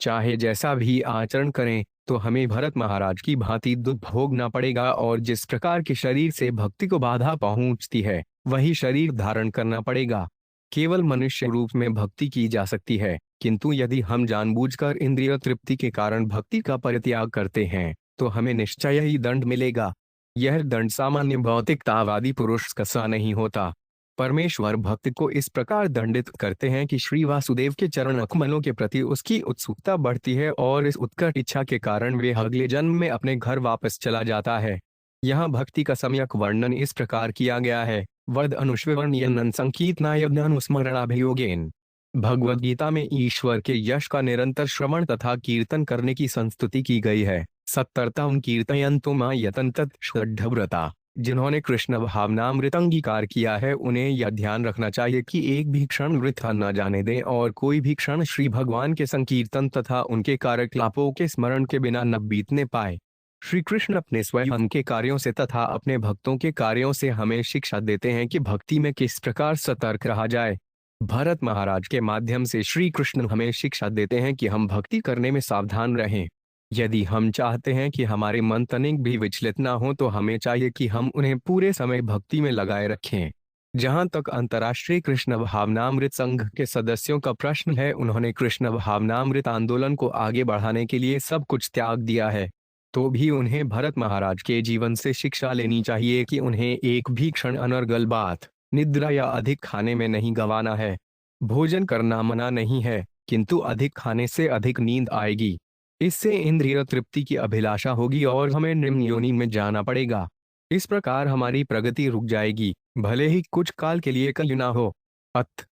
चाहे जैसा भी आचरण करें, तो हमें भरत महाराज की भांति दुख भोगना पड़ेगा और जिस प्रकार के शरीर से भक्ति को बाधा पहुंचती है, वही शरीर धारण करना पड़ेगा। केवल मनुष्य रूप में भक्ति की जा सकती है, किंतु यदि हम जानबूझकर इंद्रिय तृप्ति के कारण भक्ति का परित्याग करते हैं, तो हमें निश्चय ही दंड मिलेगा। यह दंड सामान्य भौतिकतावादी पुरुष का सा नहीं होता। परमेश्वर भक्त को इस प्रकार दंडित करते हैं कि श्री वासुदेव के चरण कमलों के प्रति उसकी उत्सुकता बढ़ती है और इस उत्कट इच्छा के कारण वे अगले जन्म में अपने घर वापस चला जाता है। यहाँ भक्ति का सम्यक वर्णन इस प्रकार किया गया है: वद अनुष्वर्णयन् संकीर्तनाय ज्ञानस्मरणाभियोगेन। भगवद गीता में ईश्वर के यश का निरंतर श्रवण तथा कीर्तन करने की संस्तुति की गई है। सत्तरता उन कीर्तयन्तु मा यतन्तत श्रद्धव्रता। जिन्होंने कृष्ण भावनामृत अंगीकार किया है, उन्हें यह ध्यान रखना चाहिए कि एक भी क्षण वृथा न जाने दें और कोई भी क्षण श्री भगवान के संकीर्तन तथा उनके कार्यकलापों के स्मरण के बिना न बीतने पाए। श्री कृष्ण अपने स्वयं के कार्यों से तथा अपने भक्तों के कार्यों से हमें शिक्षा देते हैं कि भक्ति में किस प्रकार सतर्क रहा जाए। भरत महाराज के माध्यम से श्री कृष्ण हमें शिक्षा देते हैं कि हम भक्ति करने में सावधान रहें। यदि हम चाहते हैं कि हमारे मन तनिक भी विचलित ना हो, तो हमें चाहिए कि हम उन्हें पूरे समय भक्ति में लगाए रखें। जहां तक अंतर्राष्ट्रीय कृष्ण भावनामृत संघ के सदस्यों का प्रश्न है, उन्होंने कृष्ण भावनामृत आंदोलन को आगे बढ़ाने के लिए सब कुछ त्याग दिया है। तो भी उन्हें भरत महाराज के जीवन से शिक्षा लेनी चाहिए कि उन्हें एक भी क्षण अनर्गल बात, निद्रा या अधिक खाने में नहीं गंवाना है। भोजन करना मना नहीं है, किंतु अधिक खाने से अधिक नींद आएगी। इससे इंद्रिय तृप्ति की अभिलाषा होगी और हमें निम्न योनि में जाना पड़ेगा। इस प्रकार हमारी प्रगति रुक जाएगी, भले ही कुछ काल के लिए कल ना हो।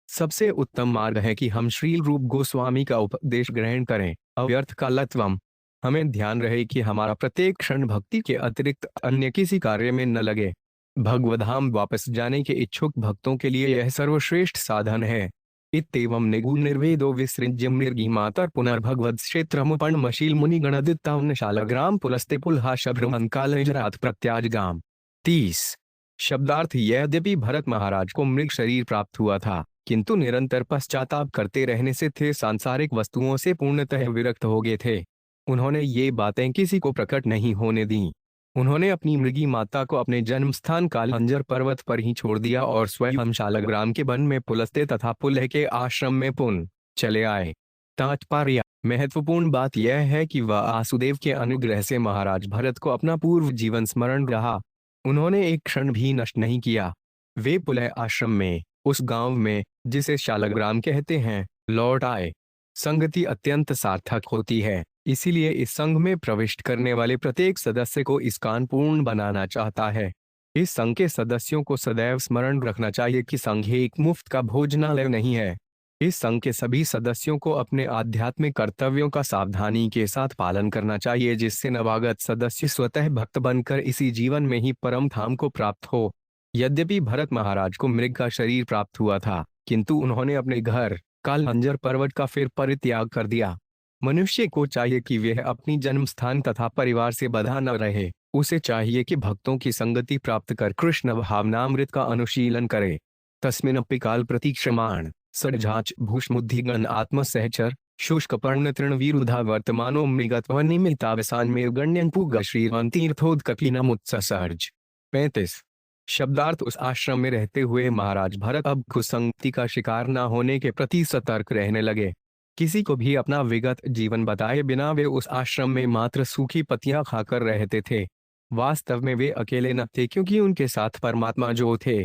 सबसे उत्तम मार्ग है कि हम श्री रूप गोस्वामी का उपदेश ग्रहण करें, अव्यर्थ कालत्वम। हमें ध्यान रहे कि हमारा प्रत्येक क्षण भक्ति के अतिरिक्त अन्य किसी कार्य में न लगे। भगवधाम वापस जाने के इच्छुक भक्तों के लिए यह सर्वश्रेष्ठ साधन है। इत्येवं निगूढ़ निर्वेदो विसृज्यं निर्गीमातर पुनर्भगवद क्षेत्रमुपण्मशील मुनिगणदित्तावन शालग्राम पुलस्ते पुलहा शभ्रमं कालनिजरात प्रत्याजगाम। 30 शब्दार्थ: यद्यपि भरत महाराज को मृग शरीर प्राप्त हुआ था, किंतु निरंतर पश्चाताप करते रहने से थे सांसारिक वस्तुओं से पूर्णतः विरक्त हो गए थे। उन्होंने ये बातें किसी को प्रकट नहीं होने दी। उन्होंने अपनी मृगी माता को अपने जन्म स्थान कालंजर पर्वत पर ही छोड़ दिया और स्वयं शालग्राम के वन में पुलस्त्य तथा पुलह के आश्रम में पुन चले आए। तात्पर्य: महत्वपूर्ण बात यह है कि वह वासुदेव के अनुग्रह से महाराज भरत को अपना पूर्व जीवन स्मरण रहा। उन्होंने एक क्षण भी नष्ट नहीं किया। वे पुलह आश्रम में, उस गांव में जिसे शालग्राम कहते हैं, लौट आए। संगति अत्यंत सार्थक होती है, इसीलिए इस संघ में प्रविष्ट करने वाले प्रत्येक सदस्य को इसका पूर्ण बनाना चाहता है। इस संघ के सदस्यों को सदैव स्मरण रखना चाहिए कि संघ एक मुफ्त का भोजनालय नहीं है। इस संघ के सभी सदस्यों को अपने आध्यात्मिक कर्तव्यों का सावधानी के साथ पालन करना चाहिए, जिससे नवागत सदस्य स्वतः भक्त बनकर इसी जीवन में ही परम धाम को प्राप्त हो। यद्यपि भरत महाराज को मृग का शरीर प्राप्त हुआ था, किंतु उन्होंने अपने घर कालंजर पर्वत का फिर परित्याग कर दिया। मनुष्य को चाहिए कि वह अपनी जन्म स्थान तथा परिवार से बंधा न रहे। उसे चाहिए कि भक्तों की संगति प्राप्त कर कृष्ण भावनामृत का अनुशीलन करे। तस्मिन्नपि काल प्रतीक्षमाण सडझाच भूष्मुद्धिगण आत्मसहचर शुष्क पर्ण तृणवीरुधा वर्तमानो मृगत्व निमित्तावसान में गण्यं पुग श्रीवन तीर्थोदकपिनमुत्सर्ज। 35 शब्दार्थ: उस आश्रम में रहते हुए महाराज भरत अब कुसंगति का शिकार न होने के प्रति सतर्क रहने लगे। किसी को भी अपना विगत जीवन बताए बिना वे उस आश्रम में मात्र सूखी पत्तियां खाकर रहते थे। वास्तव में वे अकेले न थे, क्योंकि उनके साथ परमात्मा जो थे।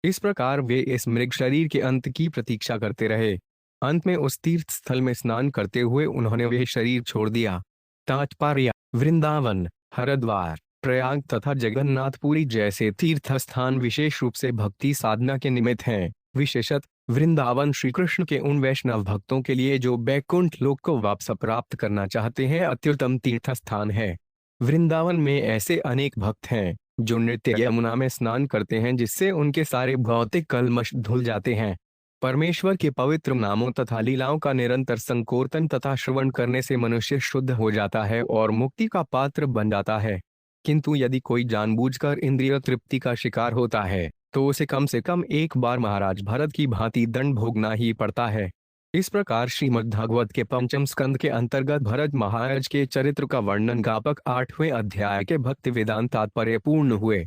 इस प्रकार वे इस मृग शरीर के अंत की प्रतीक्षा करते रहे। अंत में उस तीर्थ स्थल में स्नान करते हुए उन्होंने वह शरीर छोड़ दिया। तात्पर्य: वृंदावन, हरिद्वार, प्रयाग तथा जगन्नाथपुरी जैसे तीर्थ स्थान विशेष रूप से भक्ति साधना के निमित्त हैं। विशेषत वृंदावन श्री कृष्ण के उन वैष्णव भक्तों के लिए जो बैकुंठ लोक को वापस प्राप्त करना चाहते हैं अत्युत्तम तीर्थ स्थान है। वृंदावन में ऐसे अनेक भक्त हैं जो नित्य यमुना में स्नान करते हैं, जिससे उनके सारे भौतिक कलमश धुल जाते हैं। परमेश्वर के पवित्र नामों तथा लीलाओं का निरंतर संकीर्तन तथा श्रवण करने से मनुष्य शुद्ध हो जाता है और मुक्ति का पात्र बन जाता है। किंतु यदि कोई जानबूझकर इंद्रिय तृप्ति का शिकार होता है तो उसे कम से कम एक बार महाराज भरत की भांति दंड भोगना ही पड़ता है। इस प्रकार श्रीमद् भागवत के पंचम स्कंद के अंतर्गत भरत महाराज के चरित्र का वर्णन ज्ञापक 8वें अध्याय के भक्ति वेदांत तात्पर्य पूर्ण हुए।